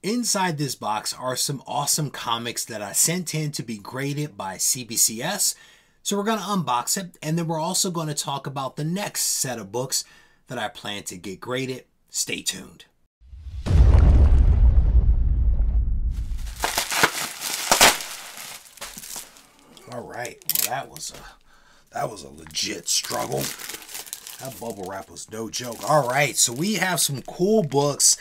Inside this box are some awesome comics that I sent in to be graded by CBCS. So we're going to unbox it, and then we're also going to talk about the next set of books that I plan to get graded. Stay tuned. All right, well that was a legit struggle. That bubble wrap was no joke. All right, so we have some cool books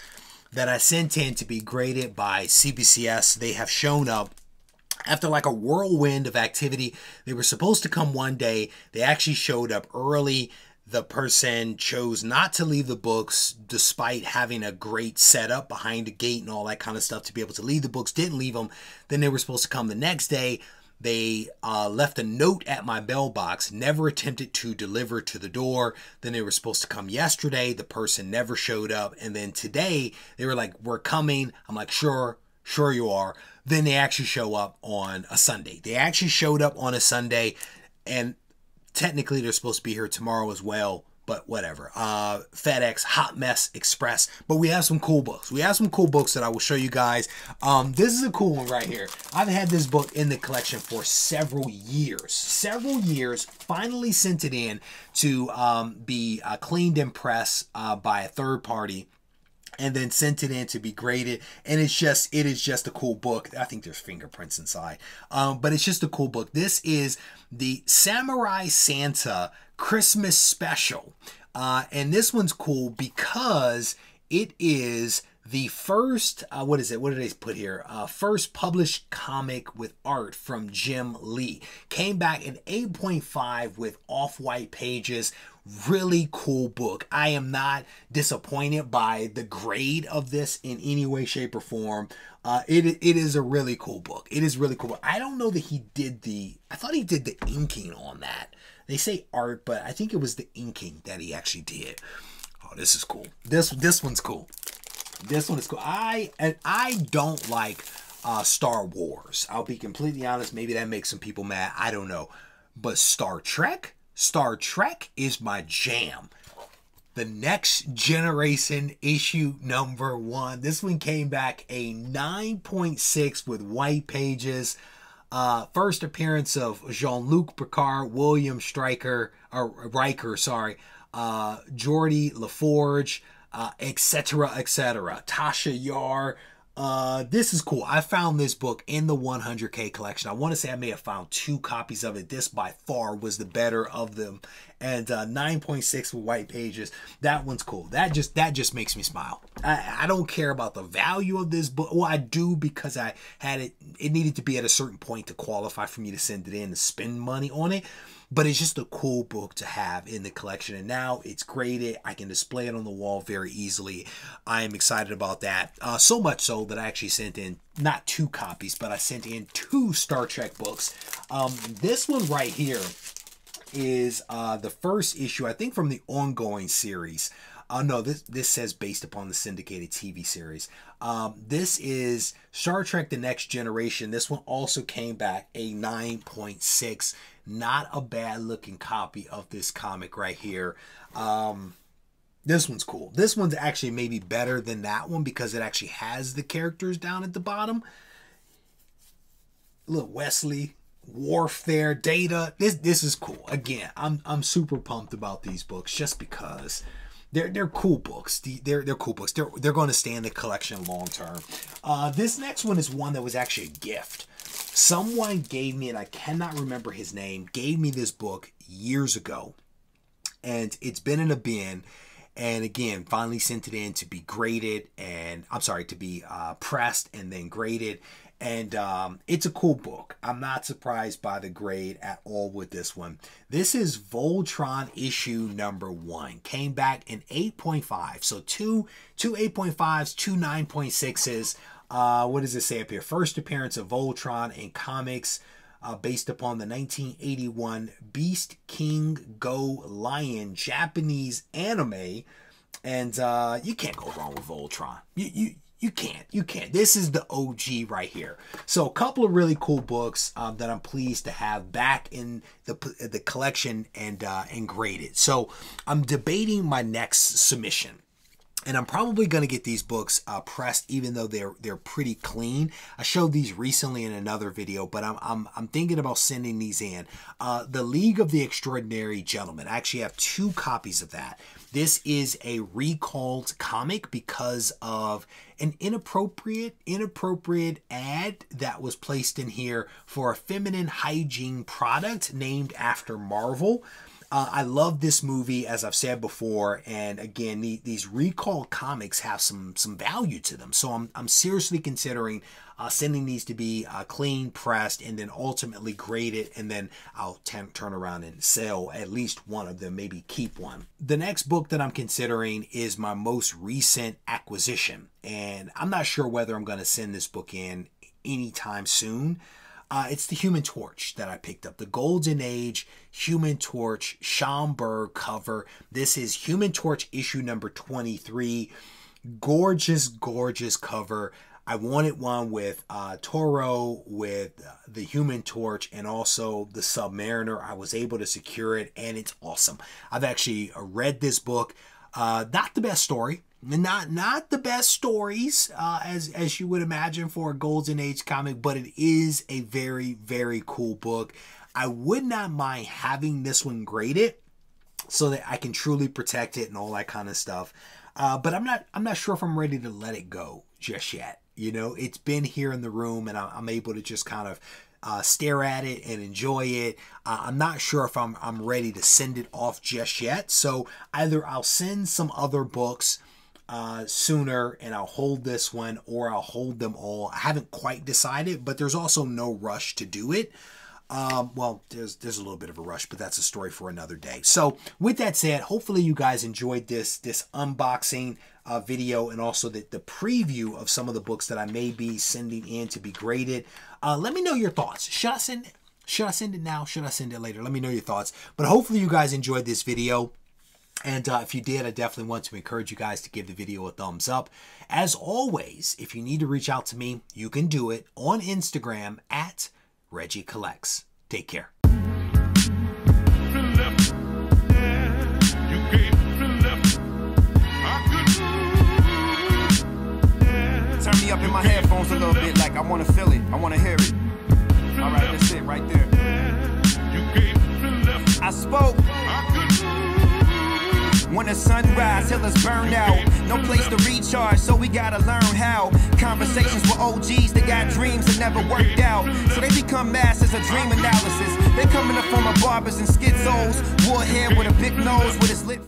that I sent in to be graded by CBCS. They have shown up after like a whirlwind of activity. They were supposed to come one day. They actually showed up early. The person chose not to leave the books despite having a great setup behind the gate and all that kind of stuff to be able to leave the books. Didn't leave them. Then they were supposed to come the next day. They left a note at my mailbox, never attempted to deliver to the door. Then they were supposed to come yesterday. The person never showed up. And then today they were like, we're coming. I'm like, sure you are. Then they actually show up on a Sunday. They actually showed up on a Sunday, and technically they're supposed to be here tomorrow as well. But whatever. FedEx, Hot Mess Express. But we have some cool books. We have some cool books that I will show you guys. This is a cool one right here. I've had this book in the collection for several years. Finally sent it in to be cleaned and pressed by a third party. And then sent it in to be graded. And it is just a cool book. I think there's fingerprints inside. But it's just a cool book. This is the Samurai Santa Christmas Special. And this one's cool because it is the first, what is it? What did they put here? First published comic with art from Jim Lee. Came back in 8.5 with off-white pages. Really cool book. I am not disappointed by the grade of this in any way, shape, or form. It is a really cool book. It is really cool. I don't know that he did I thought he did the inking on that. They say art, but I think it was the inking that he actually did. Oh, this is cool. This one's cool. This one is cool. I don't like Star Wars. I'll be completely honest. Maybe that makes some people mad. I don't know. But Star Trek is my jam. The Next Generation issue number 1. This one came back a 9.6 with white pages. First appearance of Jean-Luc Picard, William Riker, Geordi LaForge, etc., etc. Tasha Yar. This is cool. I found this book in the 100K collection. I want to say I may have found 2 copies of it. This by far was the better of them. And 9.6 with white pages. That one's cool. That just makes me smile. I don't care about the value of this book. Well, I do, because I had it. It needed to be at a certain point to qualify for me to send it in to spend money on it. But it's just a cool book to have in the collection. And now it's graded. I can display it on the wall very easily. I am excited about that. So much so that I actually sent in not 2 copies, but I sent in 2 Star Trek books. This one right here is the first issue, I think, from the ongoing series. No, this says based upon the syndicated TV series. This is Star Trek The Next Generation. This one also came back a 9.6. Not a bad looking copy of this comic right here. This one's cool. This one's actually maybe better than that one because it actually has the characters down at the bottom. Look, Wesley, Worf there, Data. This is cool. Again, I'm super pumped about these books just because they're cool books. They're cool books. They're going to stay in the collection long term. This next one is one that was actually a gift. Someone gave me, and I cannot remember his name, gave me this book years ago, and it's been in a bin. And again, finally sent it in to be graded, and I'm sorry, to be pressed and then graded. And it's a cool book. I'm not surprised by the grade at all with this one. This is Voltron issue number 1. Came back in 8.5. So two 8.5s, 2 9.6s. What does it say up here? First appearance of Voltron in comics based upon the 1981 Beast King Go Lion Japanese anime. And you can't go wrong with Voltron. You can't. This is the OG right here. So a couple of really cool books that I'm pleased to have back in the collection and graded. So I'm debating my next submission. And I'm probably going to get these books pressed, even though they're pretty clean. I showed these recently in another video, but I'm thinking about sending these in. The League of the Extraordinary Gentlemen. I actually have 2 copies of that. This is a recalled comic because of an inappropriate ad that was placed in here for a feminine hygiene product named after Marvel. I love this movie, as I've said before, and again, these recall comics have some value to them. So I'm seriously considering sending these to be clean, pressed, and then ultimately graded, and then I'll turn around and sell at least one of them, maybe keep one. The next book that I'm considering is my most recent acquisition, and I'm not sure whether I'm going to send this book in anytime soon. It's the Human Torch that I picked up. The Golden Age Human Torch Schomburg cover. This is Human Torch issue number 23. Gorgeous, gorgeous cover. I wanted one with Toro, with the Human Torch, and also the Submariner. I was able to secure it, and it's awesome. I've actually read this book. Not the best story. Not the best stories as you would imagine for a Golden Age comic, but it is a very, very cool book. I would not mind having this one graded so that I can truly protect it and all that kind of stuff. But I'm not sure if I'm ready to let it go just yet. You know, it's been here in the room, and I'm able to just kind of stare at it and enjoy it. I'm not sure if I'm ready to send it off just yet. So either I'll send some other books sooner and I'll hold this one, or I'll hold them all. I haven't quite decided, but there's also no rush to do it. Well, there's a little bit of a rush, but that's a story for another day. So with that said, hopefully you guys enjoyed this unboxing video, and also the preview of some of the books that I may be sending in to be graded. Let me know your thoughts. Should I send it now? Should I send it later? Let me know your thoughts. But hopefully you guys enjoyed this video. And if you did, I definitely want to encourage you guys to give the video a thumbs up. As always, if you need to reach out to me, you can do it on Instagram at Reggie Collects. Take care. Turn me up in my headphones a little bit, like I want to feel it. I want to hear it. All right, that's it right there. I spoke. When the sun rise, till it's burned out. No place to recharge, so we gotta learn how. Conversations with OGs that got dreams that never worked out. So they become masters of dream analysis. They come in the form of barbers and schizos. Warhead with a big nose with his lip.